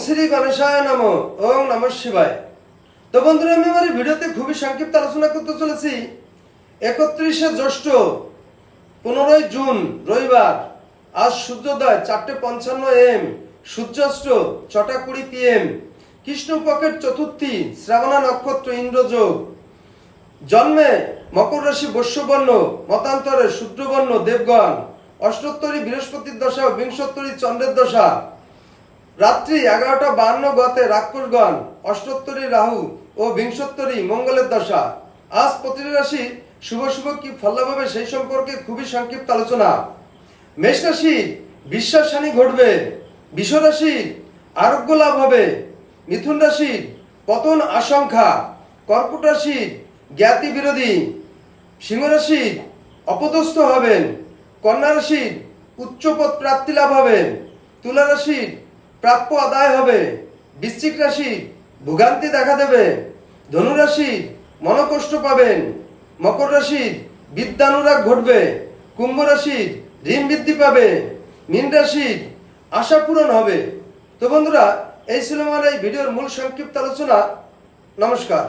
শ্রী গণেশায় নমঃ। ওং নমঃ শিবায়। তো বন্ধুরা, আমি আমার এই ভিডিওতে খুবই সংক্ষিপ্ত আলোচনা করতে চলেছি 31শে জ্যৈষ্ঠ 15ই জুন রবিবার। আজ সূর্যোদয় 4:55 AM, সূর্যাস্ত 6:20 PM, কৃষ্ণপক্ষের চতুর্থী, শ্রাবণা নক্ষত্র, ইন্দ্রযোগ। জন্মে মকর রাশি, বৈশ্যবর্ণ, মতান্তরে শূদ্রবর্ণ, দেবগণ। অষ্টোত্তরী বৃহস্পতির দশা ও বিংশোত্তরী চন্দ্রের দশা। রাত্রি 11:52 গতে রাক্ষসগণ, অষ্টোত্তরী রাহু ও বিংশোত্তরী মঙ্গলের দশা। আজ প্রতিটি রাশি শুভ শুভ কি ফল লাভ হবে সেই সম্পর্কে খুবই সংক্ষিপ্ত আলোচনা। মেষ রাশি বিশ্বাসহানি ঘটবে। বৃষ রাশি আরোগ্য লাভ হবে। মিথুন রাশির পতন আশঙ্কা। কর্কট রাশির জ্ঞাতি বিরোধী। সিংহ রাশির অপদস্থ হবেন। কন্যা রাশির উচ্চপদ প্রাপ্তি লাভ হবে। তুলা রাশির প্রাপ্য আদায় হবে। বৃশ্চিক রাশির ভোগান্তি দেখা দেবে। ধনু রাশির মনোকষ্ট পাবেন। মকর রাশির বিদ্যানুরাগ ঘটবে। কুম্ভ রাশির ঋণ বৃদ্ধি পাবে। মীন রাশির আশা পূরণ হবে। তো বন্ধুরা, এই ছিল আমার এই ভিডিওর মূল সংক্ষিপ্ত আলোচনা। নমস্কার।